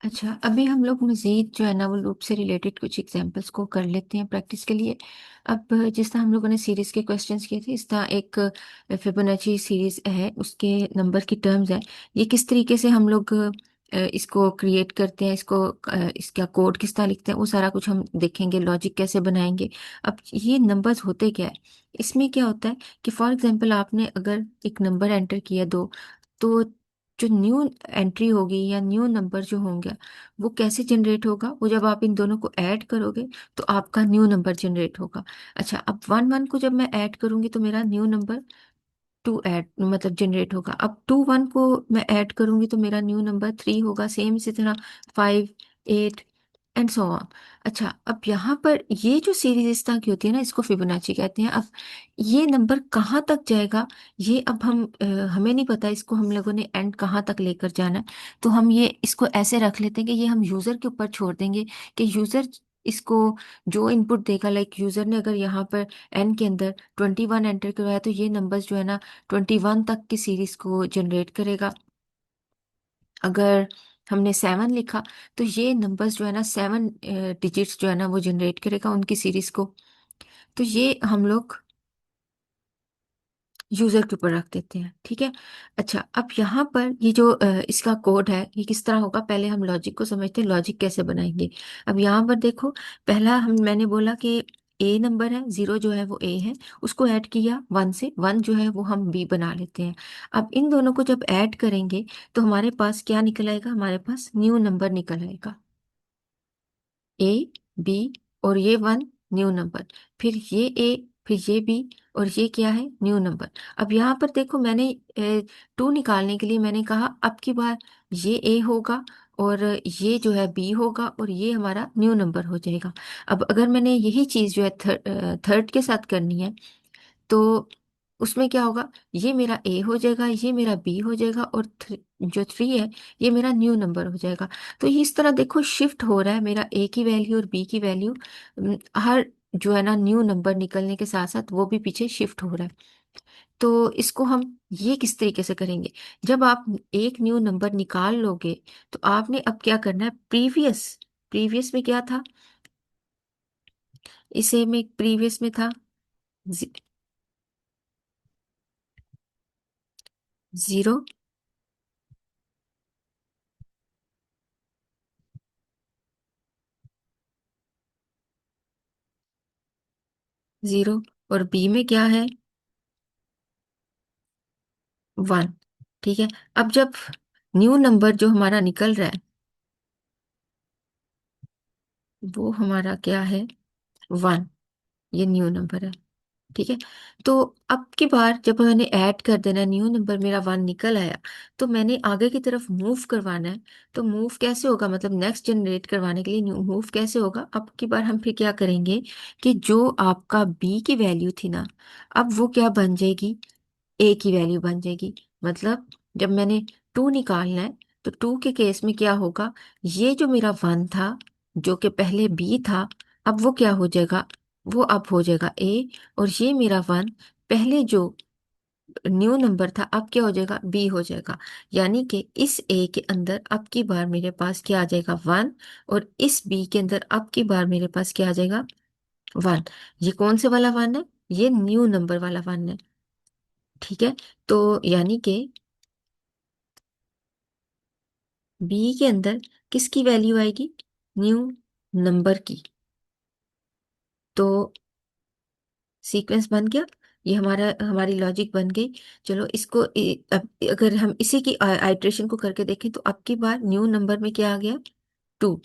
अच्छा, अभी हम लोग मजीद जो है ना वो लूप से रिलेटेड कुछ एग्जांपल्स को कर लेते हैं प्रैक्टिस के लिए। अब जिस तरह हम लोगों ने सीरीज के क्वेश्चंस किए थे, इस तरह एक फिबोनाची सीरीज है, उसके नंबर की टर्म्स है। ये किस तरीके से हम लोग इसको क्रिएट करते हैं, इसको इसका कोड किस तरह लिखते हैं, वो सारा कुछ हम देखेंगे, लॉजिक कैसे बनाएंगे। अब ये नंबर्स होते क्या है, इसमें क्या होता है कि फॉर एग्जांपल आपने अगर एक नंबर एंटर किया दो, तो जो न्यू एंट्री होगी या न्यू नंबर जो होंगे वो कैसे जनरेट होगा, वो जब आप इन दोनों को ऐड करोगे तो आपका न्यू नंबर जनरेट होगा। अच्छा, अब वन वन को जब मैं ऐड करूंगी तो मेरा न्यू नंबर टू ऐड मतलब जनरेट होगा। अब टू वन को मैं ऐड करूंगी तो मेरा न्यू नंबर थ्री होगा। सेम इसी तरह five, eight and so on. अच्छा, अब यहाँ पर ये जो सीरीज इस तरह की होती है ना, इसको फिबोनाची कहते हैं। अब ये नंबर कहाँ तक जाएगा, ये अब हमें नहीं पता, इसको हम लोगों ने एंड कहाँ तक लेकर जाना है। तो हम ये इसको ऐसे रख लेते हैं कि ये हम यूजर के ऊपर छोड़ देंगे कि यूजर इसको जो इनपुट देगा, लाइक यूजर ने अगर यहाँ पर एन के अंदर 21 एंटर करवाया तो ये नंबर्स जो है ना 21 तक की सीरीज को जनरेट करेगा। अगर हमने सेवन लिखा तो ये नंबर्स जो है ना सेवन डिजिट्स जो है ना वो जनरेट करेगा उनकी सीरीज को। तो ये हम लोग यूजर के ऊपर रख देते हैं, ठीक है। अच्छा, अब यहाँ पर ये जो इसका कोड है ये किस तरह होगा, पहले हम लॉजिक को समझते हैं, लॉजिक कैसे बनाएंगे। अब यहाँ पर देखो, पहला मैंने बोला कि ए नंबर है, जीरो जो है वो ए है, उसको ऐड किया वन से, वन जो है वो हम बी बना लेते हैं। अब इन दोनों को जब ऐड करेंगे तो हमारे पास क्या निकल आएगा, हमारे पास न्यू नंबर निकल आएगा। ए, बी और ये वन, न्यू नंबर। फिर ये ए, फिर ये बी और ये क्या है, न्यू नंबर। अब यहाँ पर देखो, मैंने टू निकालने के लिए मैंने कहा अब की बार ये ए होगा और ये जो है बी होगा और ये हमारा न्यू नंबर हो जाएगा। अब अगर मैंने यही चीज जो है थर्ड के साथ करनी है तो उसमें क्या होगा, ये मेरा ए हो जाएगा, ये मेरा बी हो जाएगा और जो थ्री है ये मेरा न्यू नंबर हो जाएगा। तो ये इस तरह देखो शिफ्ट हो रहा है मेरा ए की वैल्यू और बी की वैल्यू, हर जो है ना न्यू नंबर निकलने के साथ साथ वो भी पीछे शिफ्ट हो रहा है। तो इसको हम ये किस तरीके से करेंगे, जब आप एक न्यू नंबर निकाल लोगे तो आपने अब क्या करना है, प्रीवियस प्रीवियस में क्या था, इसे में प्रीवियस में था जीरो, जीरो और बी में क्या है, वन, ठीक है। अब जब न्यू नंबर जो हमारा निकल रहा है वो हमारा क्या है, वन, ये न्यू नंबर है, ठीक है। तो अब की बार जब मैंने ऐड कर देना, न्यू नंबर मेरा वन निकल आया, तो मैंने आगे की तरफ मूव करवाना है। तो मूव कैसे होगा, मतलब नेक्स्ट जनरेट करवाने के लिए मूव कैसे होगा, अब की बार हम फिर क्या करेंगे कि जो आपका बी की वैल्यू थी ना, अब वो क्या बन जाएगी, ए की वैल्यू बन जाएगी। मतलब जब मैंने टू निकालना है तो टू के केस में क्या होगा, ये जो मेरा वन था जो कि पहले बी था, अब वो क्या हो जाएगा, वो अब हो जाएगा ए। और ये मेरा वन पहले जो न्यू नंबर था अब क्या हो जाएगा, बी हो जाएगा। यानी कि इस ए के अंदर अब की बार मेरे पास क्या आ जाएगा, वन। और इस बी के अंदर अब की बार मेरे पास क्या आ जाएगा, वन। ये कौन से वाला वन है, ये न्यू नंबर वाला वन है, ठीक है। तो यानी कि बी के अंदर किसकी वैल्यू आएगी, न्यू नंबर की। तो सीक्वेंस बन गया, ये हमारी लॉजिक बन गई। चलो इसको अब अगर हम इसी की आइट्रेशन को करके देखें तो अब की बार न्यू नंबर में क्या आ गया, टू।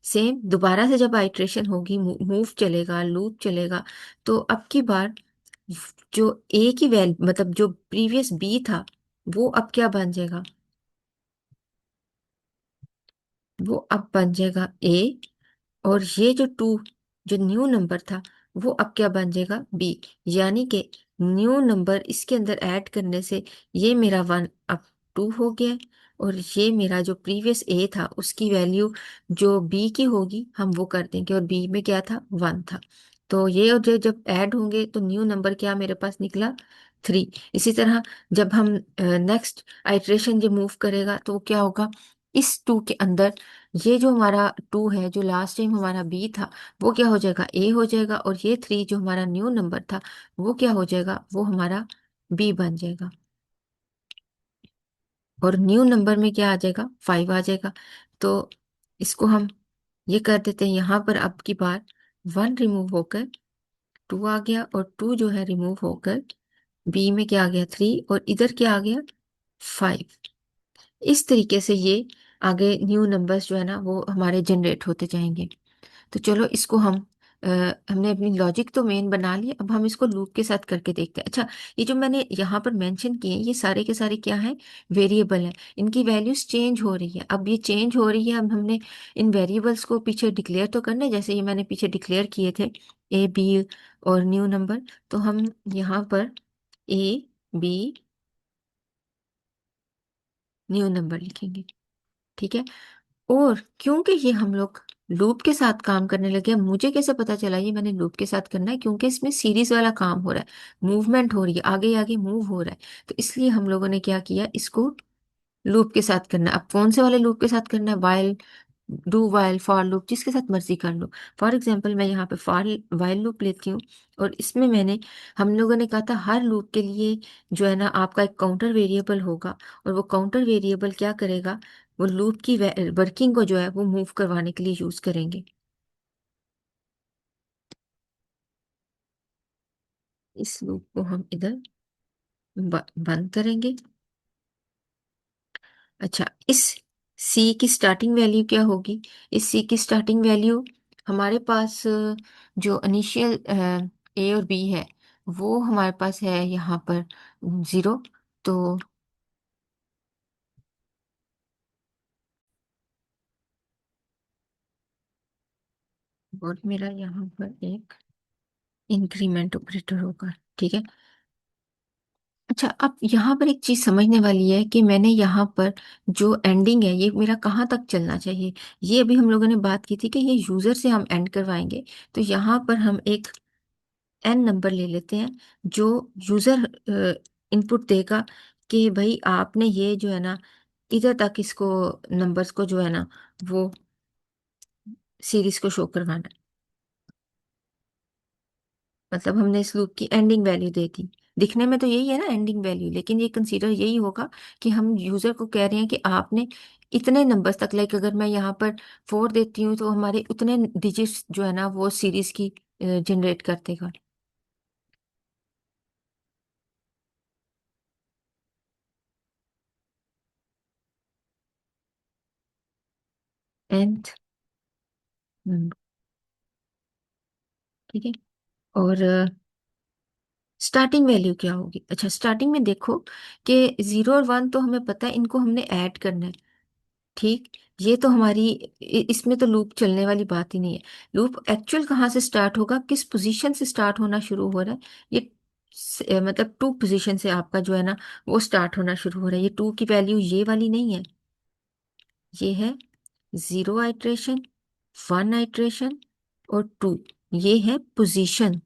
सेम दोबारा से जब आइट्रेशन होगी, मूव चलेगा, लूप चलेगा, तो अब की बार जो ए की वैल्यू मतलब जो प्रीवियस बी था वो अब क्या बन जाएगा, वो अब बन जाएगा ए। और ये जो टू जो न्यू नंबर था वो अब क्या बन जाएगा, बी। यानी कि न्यू नंबर इसके अंदर ऐड करने से ये मेरा वन अब टू हो गया है। और ये मेरा जो प्रीवियस ए था उसकी वैल्यू जो बी की होगी हम वो कर देंगे, और बी में क्या था, वन था। तो ये और ये जब ऐड होंगे तो न्यू नंबर क्या मेरे पास निकला, थ्री। इसी तरह जब हम नेक्स्ट आइट्रेशन जब मूव करेगा तो क्या होगा, इस टू के अंदर ये जो हमारा टू है, जो लास्ट टाइम हमारा बी था, वो क्या हो जाएगा, ए हो जाएगा। और ये थ्री जो हमारा न्यू नंबर था, वो क्या हो जाएगा, वो हमारा बी बन जाएगा। और न्यू नंबर में क्या आ जाएगा, फाइव आ जाएगा। तो इसको हम ये कर देते हैं यहाँ पर। अब की बार वन रिमूव होकर टू आ गया, और टू जो है रिमूव होकर बी में क्या आ गया, थ्री, और इधर क्या आ गया, फाइव। इस तरीके से ये आगे न्यू नंबर्स जो है ना वो हमारे जनरेट होते जाएंगे। तो चलो इसको हम हमने अपनी लॉजिक तो मेन बना ली, अब हम इसको लूप के साथ करके देखते हैं। अच्छा, ये जो मैंने यहाँ पर मेंशन किए हैं, ये सारे के सारे क्या है, वेरिएबल है। इनकी वैल्यूज चेंज हो रही है। अब ये चेंज हो रही है, अब हमने इन वेरिएबल्स को पीछे डिक्लेयर तो करना है, जैसे ये मैंने पीछे डिक्लेयर किए थे, ए बी और न्यू नंबर। तो हम यहाँ पर ए बी न्यू नंबर लिखेंगे, ठीक है। और क्योंकि ये हम लोग लूप के साथ काम करने लगे, मुझे कैसे पता चला ये मैंने लूप के साथ करना है, क्योंकि इसमें सीरीज वाला काम हो रहा है, मूवमेंट हो रही है, आगे आगे मूव हो रहा है। तो इसलिए हम लोगों ने क्या किया, इसको लूप के साथ करना है। अब कौन से वाले लूप के साथ करना है, while, do while, for loop, जिसके साथ मर्जी कर लो। फॉर एग्जाम्पल मैं यहाँ पे फॉर वाइल लूप लेती हूँ, और इसमें मैंने, हम लोगों ने कहा था हर लूप के लिए जो है ना आपका एक काउंटर वेरिएबल होगा, और वो काउंटर वेरिएबल क्या करेगा, वो लूप की वर्किंग को जो है वो मूव करवाने के लिए यूज करेंगे। इस लूप को हम इधर बंद करेंगे। अच्छा, इस सी की स्टार्टिंग वैल्यू क्या होगी, इस सी की स्टार्टिंग वैल्यू हमारे पास जो इनिशियल ए और बी है, वो हमारे पास है यहाँ पर जीरो। तो और मेरा यहाँ पर एक इंक्रीमेंट ऑपरेटर होगा, ठीक है। अच्छा, अब यहाँ पर एक चीज समझने वाली है कि मैंने यहाँ पर जो एंडिंग है, ये मेरा कहाँ तक चलना चाहिए। ये अभी हम लोगों ने बात की थी कि ये यूजर से हम एंड करवाएंगे। तो यहाँ पर हम एक एन नंबर ले लेते हैं, जो यूजर इनपुट देगा कि भाई आपने ये जो है ना इधर तक इसको नंबर्स को जो है ना वो सीरीज को शो करवाना है। मतलब हमने इस लूप की एंडिंग वैल्यू दे दी। दिखने में तो यही है ना एंडिंग वैल्यू, लेकिन ये कंसीडर यही होगा कि हम यूजर को कह रहे हैं कि आपने इतने नंबर्स तक, लाइक अगर मैं यहाँ पर फोर देती हूँ तो हमारे उतने डिजिट्स जो है ना वो सीरीज की जनरेट कर देगा। nth नंबर, ठीक है। और स्टार्टिंग वैल्यू क्या होगी, अच्छा स्टार्टिंग में देखो कि जीरो और वन तो हमें पता है, इनको हमने ऐड करना है, ठीक। ये तो हमारी इसमें तो लूप चलने वाली बात ही नहीं है। लूप एक्चुअल कहाँ से स्टार्ट होगा, किस पोजीशन से स्टार्ट होना शुरू हो रहा है, ये मतलब टू पोजीशन से आपका जो है ना वो स्टार्ट होना शुरू हो रहा है। ये टू की वैल्यू ये वाली नहीं है, ये है जीरो आइट्रेशन, वन आइट्रेशन और टू। ये है पोजीशन,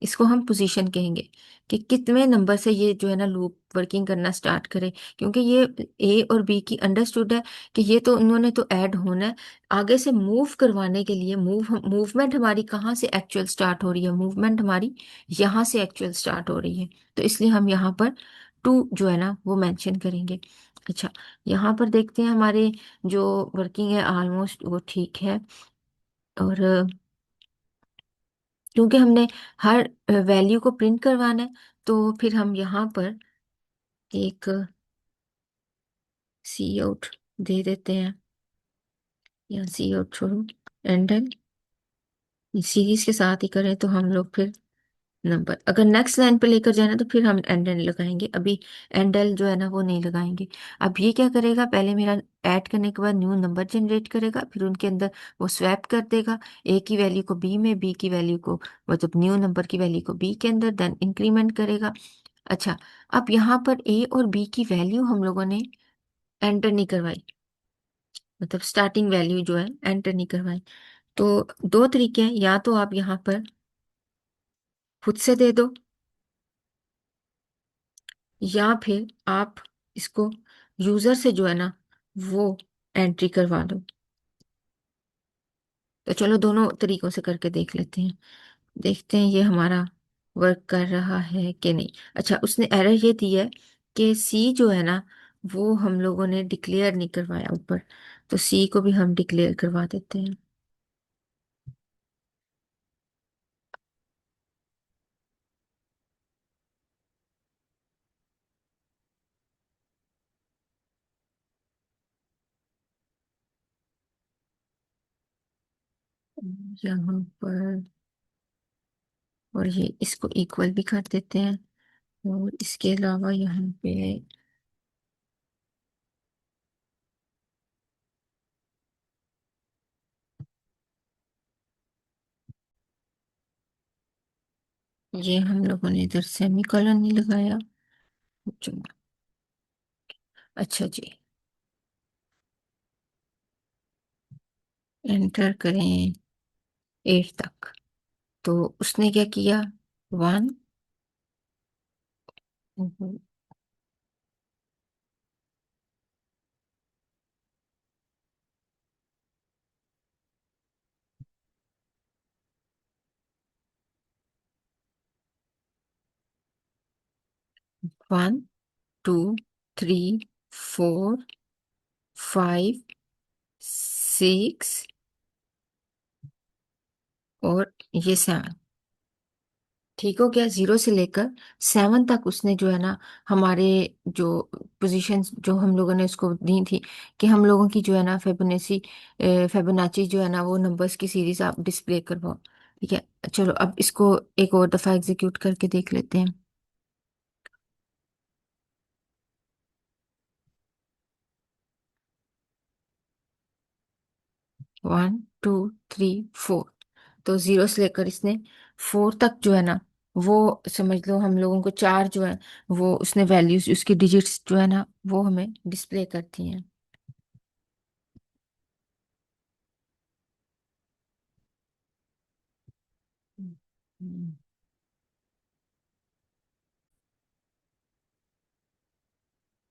इसको हम पोजीशन कहेंगे कि कितने नंबर से ये जो है ना लूप वर्किंग करना स्टार्ट करे। क्योंकि ये ए और बी की अंडरस्टूड है कि ये तो उन्होंने तो ऐड होना है। आगे से मूव करवाने के लिए मूवमेंट हमारी कहाँ से एक्चुअल स्टार्ट हो रही है, मूवमेंट हमारी यहाँ से एक्चुअल स्टार्ट हो रही है। तो इसलिए हम यहाँ पर टू जो है ना वो मेंशन करेंगे। अच्छा, यहाँ पर देखते हैं हमारे जो वर्किंग है ऑलमोस्ट वो ठीक है। और क्योंकि हमने हर वैल्यू को प्रिंट करवाना है, तो फिर हम यहाँ पर एक सी आउट दे देते हैं, या सी आउट छोड़ो, एंडल सीरीज के साथ ही करें तो हम लोग फिर नंबर, अगर नेक्स्ट लाइन पे लेकर जाना तो फिर हम एंडल लगाएंगे, अभी एंडल जो है ना वो नहीं लगाएंगे। अब ये क्या करेगा, पहले मेरा ऐड करने के बाद न्यू नंबर जनरेट करेगा, फिर उनके अंदर वो स्वैप कर देगा, ए की वैल्यू को बी में, बी की वैल्यू को, मतलब न्यू नंबर की वैल्यू को बी के अंदर, देन इंक्रीमेंट करेगा। अच्छा, अब यहाँ पर ए और बी की वैल्यू हम लोगों ने एंटर नहीं करवाई, मतलब स्टार्टिंग वैल्यू जो है एंटर नहीं करवाई। तो दो तरीके हैं, या तो आप यहाँ पर खुद से दे दो, या फिर आप इसको यूजर से जो है ना वो एंट्री करवा दो। तो चलो दोनों तरीकों से करके देख लेते हैं। देखते हैं ये हमारा वर्क कर रहा है कि नहीं। अच्छा, उसने एरर ये दी है कि सी जो है ना, वो हम लोगों ने डिक्लेयर नहीं करवाया ऊपर। तो सी को भी हम डिक्लेयर करवा देते हैं। यहाँ पर, और ये इसको इक्वल भी कर देते हैं। और इसके अलावा यहाँ पे ये हम लोगों ने इधर सेमी कॉलन नहीं लगाया। चलो, अच्छा जी, एंटर करें 8 तक। तो उसने क्या किया, 1, 1, 2, 3, 4, 5, 6 और ये 7। ठीक हो गया। 0 से लेकर 7 तक उसने जो है ना, हमारे जो पोजीशंस जो हम लोगों ने उसको दी थी, कि हम लोगों की जो है ना फेबोनाची जो है ना, वो नंबर्स की सीरीज आप डिस्प्ले करवाओ। ठीक है, चलो अब इसको एक और दफा एग्जीक्यूट करके देख लेते हैं। 1, 2, 3, 4। तो 0 से लेकर इसने 4 तक जो है ना, वो समझ लो हम लोगों को चार जो है, वो उसने वैल्यूज, उसकी डिजिट्स जो है ना, वो हमें डिस्प्ले करती हैं। हम्म।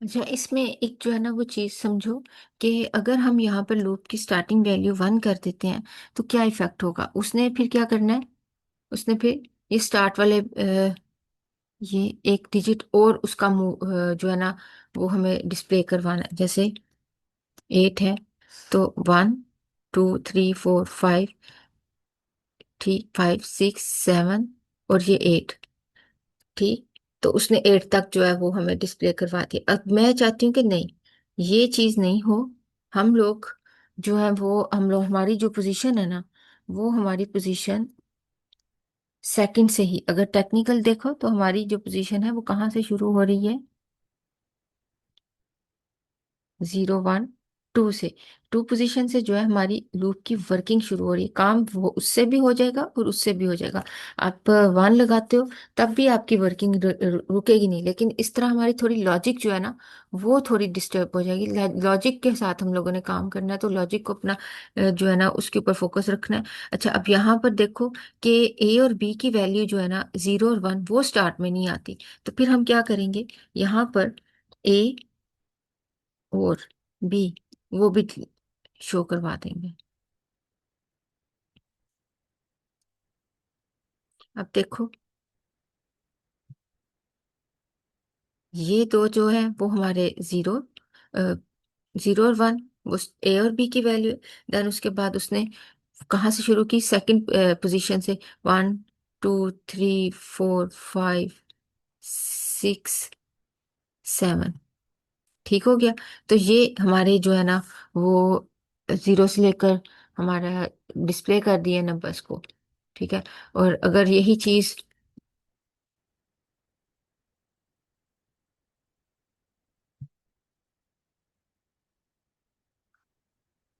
अच्छा, इसमें एक जो है ना वो चीज समझो, कि अगर हम यहाँ पर लूप की स्टार्टिंग वैल्यू 1 कर देते हैं, तो क्या इफेक्ट होगा। उसने फिर क्या करना है, उसने फिर ये स्टार्ट वाले ये एक डिजिट और उसका जो है ना, वो हमें डिस्प्ले करवाना है। जैसे 8 है, तो 1, 2, 3, 4, 5, ठीक, 5, 6, 7 और ये 8। ठीक, तो उसने 8 तक जो है वो हमें डिस्प्ले करवा दी। अब मैं चाहती हूँ कि नहीं, ये चीज नहीं हो। हम लोग जो है वो, हम लोग हमारी जो पोजीशन है ना, वो हमारी पोजीशन सेकंड से ही, अगर टेक्निकल देखो तो हमारी जो पोजीशन है वो कहाँ से शुरू हो रही है, 0, 1, 2 से। 2 पोजीशन से जो है हमारी लूप की वर्किंग शुरू हो रही है। काम वो उससे भी हो जाएगा और उससे भी हो जाएगा। आप 1 लगाते हो तब भी आपकी वर्किंग रुकेगी नहीं, लेकिन इस तरह हमारी थोड़ी लॉजिक जो है ना, वो थोड़ी डिस्टर्ब हो जाएगी। लॉजिक के साथ हम लोगों ने काम करना है, तो लॉजिक को अपना जो है ना उसके ऊपर फोकस रखना है। अच्छा, अब यहाँ पर देखो कि ए और बी की वैल्यू जो है ना, 0 और 1, वो स्टार्ट में नहीं आती। तो फिर हम क्या करेंगे, यहाँ पर ए और बी, वो भी शो करवा देंगे। अब देखो, ये दो जो है वो हमारे 0 और 1, वो ए और बी की वैल्यू। देन उसके बाद उसने कहाँ से शुरू की, सेकंड पोजीशन से। 1, 2, 3, 4, 5, 6, 7। ठीक हो गया। तो ये हमारे जो है ना वो 0 से लेकर हमारा डिस्प्ले कर दिए नंबर्स को। ठीक है, और अगर यही चीज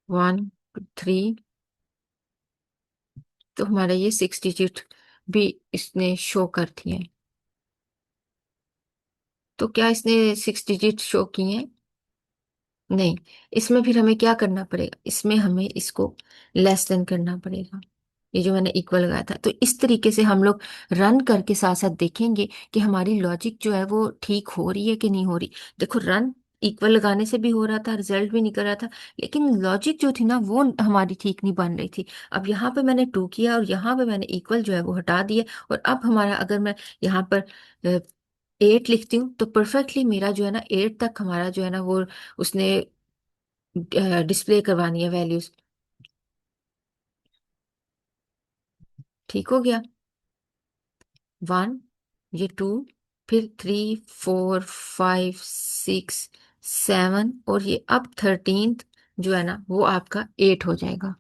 1, 2, 3, तो हमारा ये 6 डिजिट भी इसने शो कर दिए हैं। तो क्या इसने 6 डिजिट शो किए हैं? नहीं। इसमें फिर हमें क्या करना पड़ेगा, इसमें हमें इसको लेस देन करना पड़ेगा। ये जो मैंने इक्वल लगाया था, तो इस तरीके से हम लोग रन करके साथ साथ देखेंगे कि हमारी लॉजिक जो है वो ठीक हो रही है कि नहीं हो रही। देखो, रन इक्वल लगाने से भी हो रहा था, रिजल्ट भी निकल रहा था, लेकिन लॉजिक जो थी ना वो हमारी ठीक नहीं बन रही थी। अब यहाँ पे मैंने टू किया और यहाँ पे मैंने इक्वल जो है वो हटा दिया, और अब हमारा अगर मैं यहाँ पर 8 लिखती हूँ तो परफेक्टली मेरा जो है ना 8 तक हमारा जो है ना वो उसने डिस्प्ले करवानी है वैल्यूज। ठीक हो गया। 1, ये 2, फिर 3, 4, 5, 6, 7, और ये अब 13th जो है ना वो आपका 8 हो जाएगा।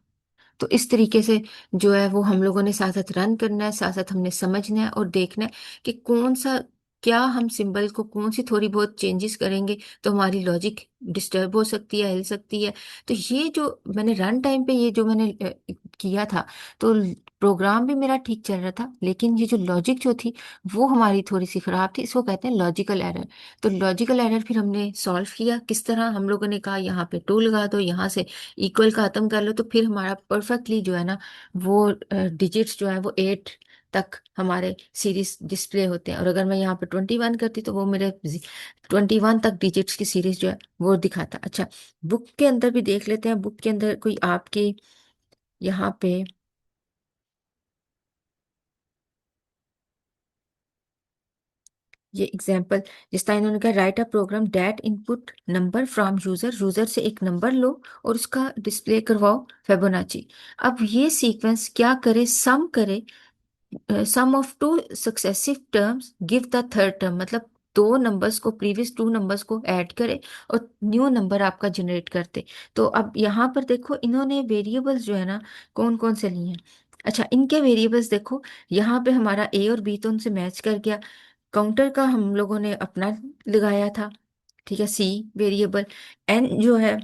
तो इस तरीके से जो है वो हम लोगों ने साथ साथ रन करना है, साथ साथ हमने समझना है और देखना है कि कौन सा, क्या हम सिंबल को कौन सी थोड़ी बहुत चेंजेस करेंगे तो हमारी लॉजिक डिस्टर्ब हो सकती है, हिल सकती है। तो ये जो मैंने रन टाइम पे ये जो मैंने किया था, तो प्रोग्राम भी मेरा ठीक चल रहा था, लेकिन ये जो लॉजिक जो थी वो हमारी थोड़ी सी खराब थी, इसको कहते हैं लॉजिकल एरर। तो लॉजिकल एरर फिर हमने सॉल्व किया किस तरह, हम लोगों ने कहा यहाँ पे टू लगा दो, यहाँ से इक्वल का खत्म कर लो, तो फिर हमारा परफेक्टली जो है ना वो डिजिट्स जो है वो 8 तक हमारे सीरीज डिस्प्ले होते हैं। और अगर मैं यहाँ पे 21 करती तो वो मेरे 21 तक डिजिट्स की सीरीज जो है वो दिखाता। अच्छा, बुक के अंदर भी देख लेते हैं, बुक के अंदर कोई आपके यहाँ पे ये एग्जाम्पल, जिस तरह इन्होंने कहा write a program that input number from user, user से एक नंबर लो और उसका डिस्प्ले करवाओ फिबोनाची। अब ये सीक्वेंस क्या करे, सम करे, sum of two successive terms give the third term, मतलब दो नंबर्स को, प्रीवियस टू नंबर्स को ऐड करे और न्यू नंबर आपका जनरेट करते। तो अब यहाँ पर देखो इन्होंने वेरिएबल्स जो है ना कौन कौन से लिए हैं। अच्छा, इनके वेरिएबल्स देखो, यहाँ पे हमारा ए और बी तो उनसे मैच कर गया, काउंटर का हम लोगों ने अपना लगाया था, ठीक है, सी वेरिएबल, एन जो है,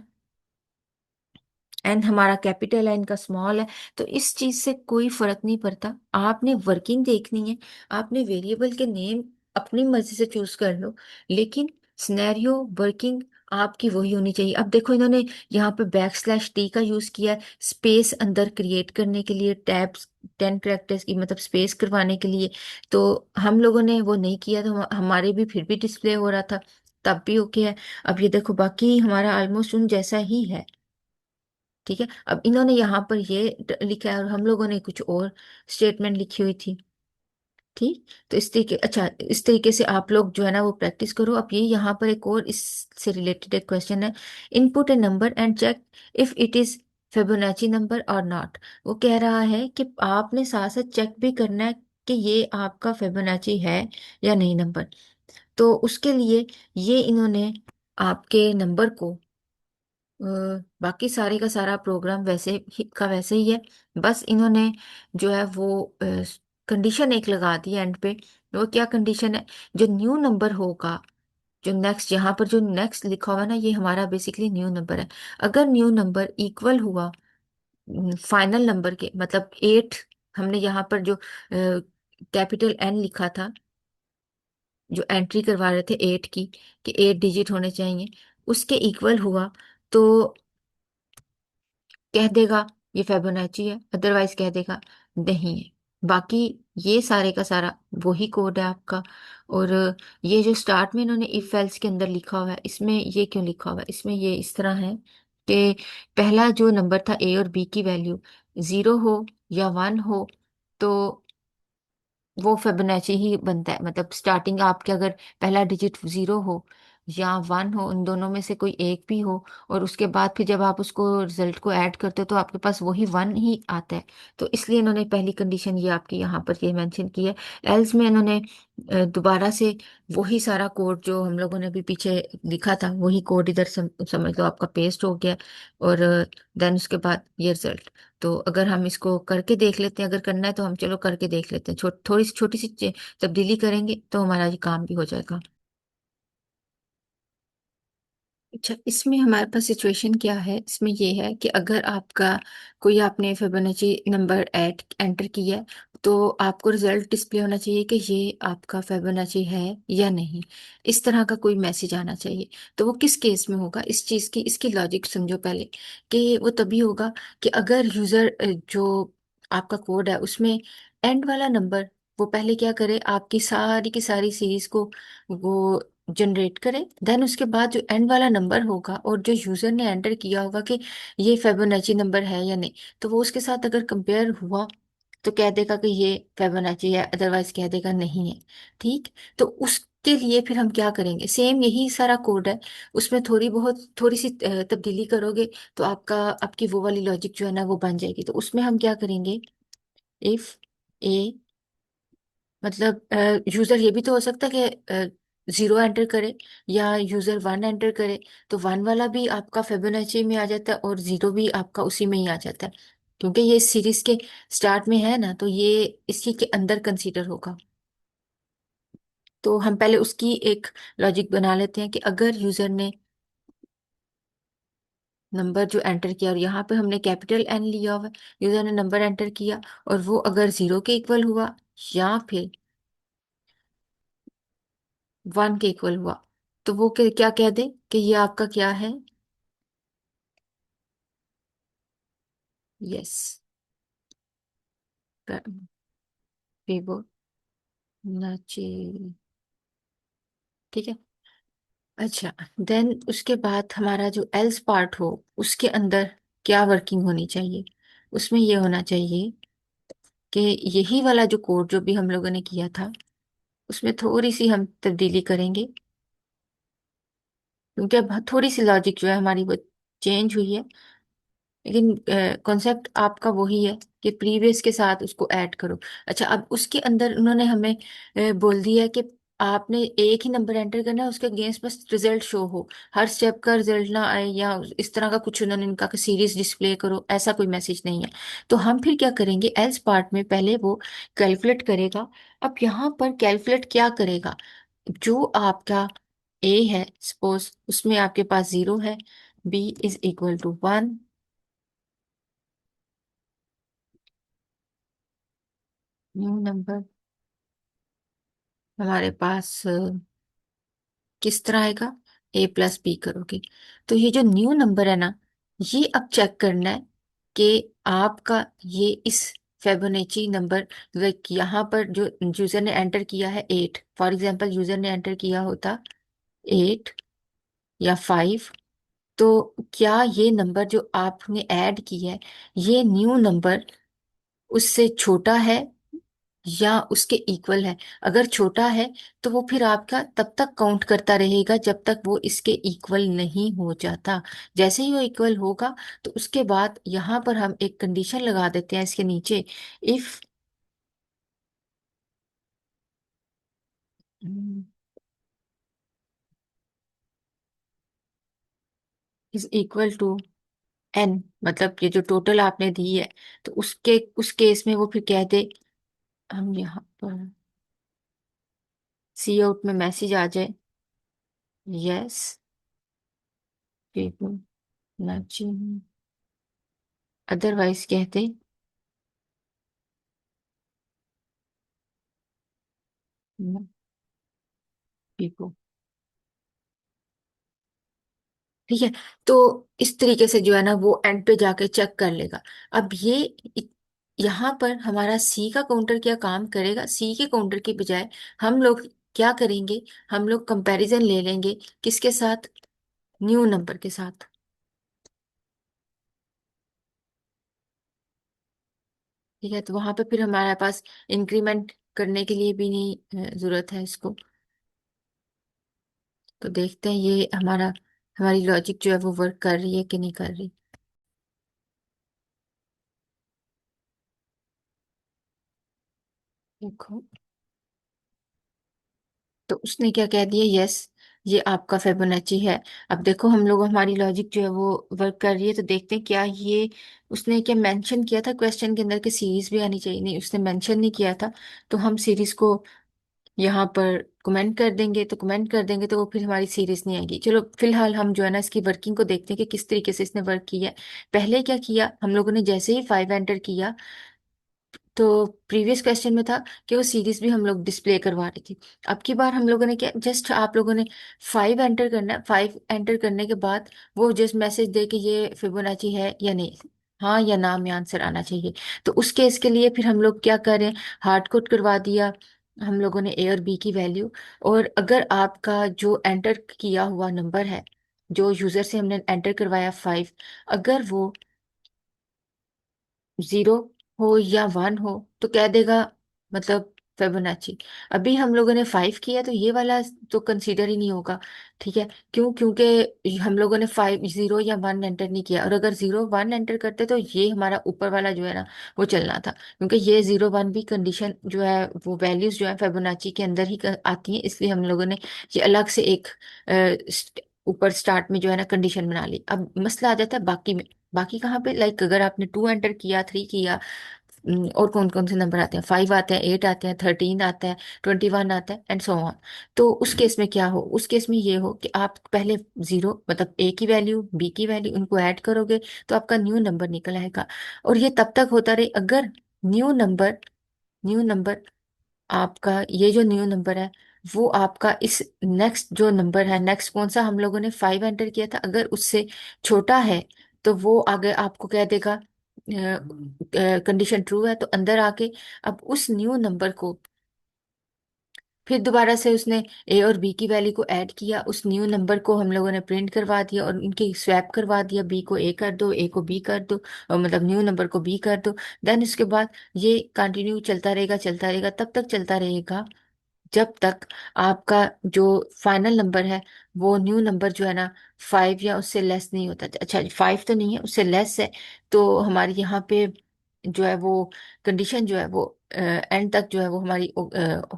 एन हमारा कैपिटल है, इनका स्मॉल है। तो इस चीज से कोई फर्क नहीं पड़ता, आपने वर्किंग देखनी है, आपने वेरिएबल के नेम अपनी मर्जी से चूज कर लो, लेकिन सिनेरियो वर्किंग आपकी वही होनी चाहिए। अब देखो इन्होंने यहाँ पे _t का यूज किया है स्पेस अंदर क्रिएट करने के लिए, टैब्स 10 कैरेक्टर्स की मतलब स्पेस करवाने के लिए। तो हम लोगों ने वो नहीं किया, तो हमारे भी फिर भी डिस्प्ले हो रहा था, तब भी ओके है। अब ये देखो बाकी हमारा ऑलमोस्ट उन जैसा ही है, ठीक है। अब इन्होंने यहाँ पर ये लिखा है और हम लोगों ने कुछ और स्टेटमेंट लिखी हुई थी, ठीक। तो इस तरीके, अच्छा इस तरीके से आप लोग जो है ना वो प्रैक्टिस करो। अब ये यहाँ पर एक और इससे रिलेटेड एक क्वेश्चन है, input a number and check if it is fibonacci number और नॉट। वो कह रहा है कि आपने साथ साथ चेक भी करना है कि ये आपका फिबोनाची है या नहीं नंबर। तो उसके लिए ये इन्होंने आपके नंबर को बाकी सारे का सारा प्रोग्राम वैसे ही का वैसे ही है, बस इन्होंने जो है वो कंडीशन एक लगा दी एंड पे। वो क्या कंडीशन है, जो न्यू नंबर होगा, जो नेक्स्ट यहाँ पर जो नेक्स्ट लिखा हुआ है ना ये हमारा बेसिकली न्यू नंबर है। अगर न्यू नंबर इक्वल हुआ फाइनल नंबर के, मतलब 8, हमने यहाँ पर जो कैपिटल एन लिखा था, जो एंट्री करवा रहे थे 8 की, कि 8 डिजिट होने चाहिए, उसके इक्वल हुआ तो कह देगा ये फिबोनाची है, अदरवाइज कह देगा नहीं है। बाकी ये सारे का सारा वही कोड है आपका। और ये जो स्टार्ट में इन्होंने इफ एल्स के अंदर लिखा हुआ है, इसमें ये क्यों लिखा हुआ है, इसमें ये इस तरह है कि पहला जो नंबर था ए और बी की वैल्यू 0 हो या 1 हो तो वो फिबोनाची ही बनता है। मतलब स्टार्टिंग आपके अगर पहला डिजिट 0 हो या 1 हो, उन दोनों में से कोई एक भी हो, और उसके बाद फिर जब आप उसको रिजल्ट को ऐड करते हो तो आपके पास वही 1 ही आता है। तो इसलिए इन्होंने पहली कंडीशन ये आपकी यहाँ पर ये मेंशन की है। एल्स में इन्होंने दोबारा से वही सारा कोड जो हम लोगों ने भी पीछे लिखा था वही कोड इधर समझ लो आपका पेस्ट हो गया, और देन उसके बाद ये रिजल्ट। तो अगर हम इसको करके देख लेते हैं, अगर करना है तो हम चलो करके देख लेते हैं, थोड़ी सी छोटी सी तब्दीली करेंगे तो हमारा ये काम भी हो जाएगा। अच्छा, इसमें हमारे पास सिचुएशन क्या है, इसमें ये है कि अगर आपका कोई आपने फिबोनाची नंबर ऐड एंटर किया है तो आपको रिजल्ट डिस्प्ले होना चाहिए कि ये आपका फिबोनाची है या नहीं, इस तरह का कोई मैसेज आना चाहिए। तो वो किस केस में होगा, इस चीज की इसकी लॉजिक समझो पहले, कि वो तभी होगा कि अगर यूजर जो आपका कोड है उसमें एंड वाला नंबर, वो पहले क्या करे, आपकी सारी की सारी सीरीज को वो जनरेट करें। देन उसके बाद जो एंड वाला नंबर होगा और जो यूजर ने एंटर किया होगा कि ये फिबोनाची नंबर है या नहीं, तो वो उसके साथ अगर कंपेयर हुआ तो कह देगा कि ये फिबोनाची है, अदरवाइज कह देगा नहीं है। ठीक। तो उसके लिए फिर हम क्या करेंगे, सेम यही सारा कोड है, उसमें थोड़ी बहुत थोड़ी सी तब्दीली करोगे तो आपकी वो वाली लॉजिक जो है ना वो बन जाएगी। तो उसमें हम क्या करेंगे, इफ ए, मतलब यूजर ये भी तो हो सकता है कि जीरो एंटर करे या यूजर वन एंटर करे, तो वन वाला भी आपका फिबोनाची में आ जाता है और जीरो भी आपका उसी में ही आ जाता है, क्योंकि ये इस सीरीज के स्टार्ट में है ना, तो ये इसी के अंदर कंसीडर होगा। तो हम पहले उसकी एक लॉजिक बना लेते हैं कि अगर यूजर ने नंबर जो एंटर किया और यहाँ पे हमने कैपिटल एन लिया हुआ है, यूजर ने नंबर एंटर किया और वो अगर जीरो के इक्वल हुआ या फिर वन के इक्वल हुआ, तो वो क्या कह दे कि ये आपका क्या है, यस, फिबोनाची। ठीक है। अच्छा, देन उसके बाद हमारा जो एल्स पार्ट हो उसके अंदर क्या वर्किंग होनी चाहिए, उसमें ये होना चाहिए कि यही वाला जो कोड जो भी हम लोगों ने किया था उसमें थोड़ी सी हम तब्दीली करेंगे, क्योंकि अब थोड़ी सी लॉजिक जो है हमारी वो चेंज हुई है, लेकिन कॉन्सेप्ट आपका वही है कि प्रीवियस के साथ उसको ऐड करो। अच्छा, अब उसके अंदर उन्होंने हमें बोल दिया है कि आपने एक ही नंबर एंटर करना है, उसके अगेंस्ट बस रिजल्ट शो हो, हर स्टेप का रिजल्ट ना आए या इस तरह का कुछ उन्होंने इनका कि सीरीज डिस्प्ले करो, ऐसा कोई मैसेज नहीं है। तो हम फिर क्या करेंगे, एल्स पार्ट में पहले वो कैलकुलेट करेगा। अब यहाँ पर कैलकुलेट क्या करेगा, जो आपका ए है सपोज उसमें आपके पास जीरो है, B is equal to one, new number हमारे पास किस तरह आएगा, ए प्लस बी करोगे तो ये जो न्यू नंबर है ना, ये अब चेक करना है कि आपका ये इस फेबोनेची नंबर, लाइक यहाँ पर जो यूजर ने एंटर किया है एट, फॉर एग्जांपल यूजर ने एंटर किया होता एट या फाइव, तो क्या ये नंबर जो आपने ऐड किया है ये न्यू नंबर उससे छोटा है या उसके इक्वल है। अगर छोटा है तो वो फिर आपका तब तक काउंट करता रहेगा जब तक वो इसके इक्वल नहीं हो जाता। जैसे ही वो इक्वल होगा तो उसके बाद यहाँ पर हम एक कंडीशन लगा देते हैं इसके नीचे, if is equal to N, मतलब ये जो टोटल आपने दी है, तो उसके उस केस में वो फिर कह दे, हम यहाँ पर सी आउट में मैसेज आ जाए, यस पीपल नचिंग, अदरवाइज कहते पीपल। ठीक है। तो इस तरीके से जो है ना वो एंड पे जाके चेक कर लेगा। अब ये इ- यहाँ पर हमारा सी का काउंटर क्या काम करेगा, सी के काउंटर की बजाय हम लोग क्या करेंगे, हम लोग कंपैरिजन ले लेंगे किसके साथ, न्यू नंबर के साथ। ठीक है, तो वहां पे फिर हमारे पास इंक्रीमेंट करने के लिए भी नहीं जरूरत है इसको। तो देखते हैं ये हमारी लॉजिक जो है वो वर्क कर रही है कि नहीं कर रही। देखो, तो उसने क्या कह दिया, यस ये आपका फिबोनाची है। अब देखो हम लोग हमारी लॉजिक जो है वो वर्क कर रही है, तो देखते हैं क्या ये, उसने क्या मेंशन किया था क्वेश्चन के अंदर कि सीरीज भी आनी चाहिए, नहीं उसने मेंशन नहीं किया था। तो हम सीरीज को यहाँ पर कमेंट कर देंगे, तो कमेंट कर देंगे तो वो फिर हमारी सीरीज नहीं आएगी। चलो फिलहाल हम जो है ना इसकी वर्किंग को देखते हैं कि किस तरीके से इसने वर्क किया है। पहले क्या किया हम लोगों ने, जैसे ही फाइव एंटर किया तो प्रीवियस क्वेश्चन में था कि वो सीरीज भी हम लोग डिस्प्ले करवा रही थी। अब की बार हम लोगों ने क्या, जस्ट आप लोगों ने फाइव एंटर करना है, फाइव एंटर करने के बाद वो जस्ट मैसेज दे कि ये फिबोनाची है या नहीं, हाँ या ना में आंसर आना चाहिए। तो उस केस के लिए फिर हम लोग क्या करें, हार्ड कोड करवा दिया हम लोगों ने ए और बी की वैल्यू, और अगर आपका जो एंटर किया हुआ नंबर है, जो यूजर से हमने एंटर करवाया 5, अगर वो 0 हो या 1 हो तो कह देगा, मतलब फिबोनाची। अभी हम लोगों ने 5 किया तो ये वाला तो कंसीडर ही नहीं होगा। ठीक है, क्यों? क्योंकि हम लोगों ने 5 0 या 1 एंटर नहीं किया, और अगर 0 1 एंटर करते तो ये हमारा ऊपर वाला जो है ना वो चलना था, क्योंकि ये 0 1 भी कंडीशन जो है वो वैल्यूज जो है फिबोनाची के अंदर ही आती हैं, इसलिए हम लोगों ने ये अलग से एक ऊपर स्टार्ट में जो है ना कंडीशन बना ली। अब मसला आ जाता है बाकी में। बाकी कहाँ पे? लाइक अगर आपने 2 एंटर किया, 3 किया, और कौन कौन से नंबर आते हैं? 5 आते हैं, 8 आते हैं, 13 आता है, 21 आता है, एंड सो ऑन। तो उस केस में क्या हो? उस केस में ये हो कि आप पहले 0 मतलब ए की वैल्यू, बी की वैल्यू, उनको ऐड करोगे तो आपका न्यू नंबर निकल आएगा। और ये तब तक होता रहे अगर न्यू नंबर आपका, ये जो न्यू नंबर है वो आपका इस नेक्स्ट जो नंबर है, नेक्स्ट कौन सा? हम लोगों ने 5 एंटर किया था, अगर उससे छोटा है तो वो आगे आपको कह देगा कंडीशन ट्रू है, तो अंदर आके अब उस न्यू नंबर को फिर दोबारा से उसने ए और बी की वैल्यू को ऐड किया, उस न्यू नंबर को हम लोगों ने प्रिंट करवा दिया और उनकी स्वैप करवा दिया, बी को ए कर दो, ए को बी कर दो, और मतलब न्यू नंबर को बी कर दो। देन उसके बाद ये कंटिन्यू चलता रहेगा, चलता रहेगा, तब तक चलता रहेगा जब तक आपका जो फाइनल नंबर है वो न्यू नंबर जो है ना 5 या उससे लेस नहीं होता। अच्छा, 5 तो नहीं है, उससे लेस है, तो हमारी यहाँ पे जो है वो कंडीशन जो है वो एंड तक जो है वो हमारी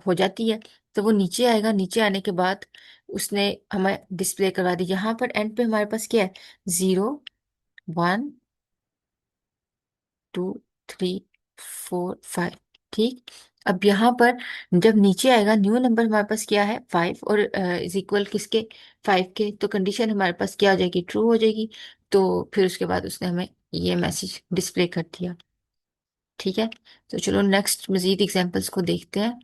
हो जाती है। तो वो नीचे आएगा, नीचे आने के बाद उसने हमें डिस्प्ले करवा दी। यहाँ पर एंड पे हमारे पास क्या है? 0 1 2 3 4 5। ठीक। अब यहाँ पर जब नीचे आएगा न्यू नंबर हमारे पास क्या है? 5, और इज इक्वल किसके? 5 के। तो कंडीशन हमारे पास क्या हो जाएगी? ट्रू हो जाएगी। तो फिर उसके बाद उसने हमें ये मैसेज डिस्प्ले कर दिया। ठीक है, तो चलो नेक्स्ट मजीद एग्जांपल्स को देखते हैं।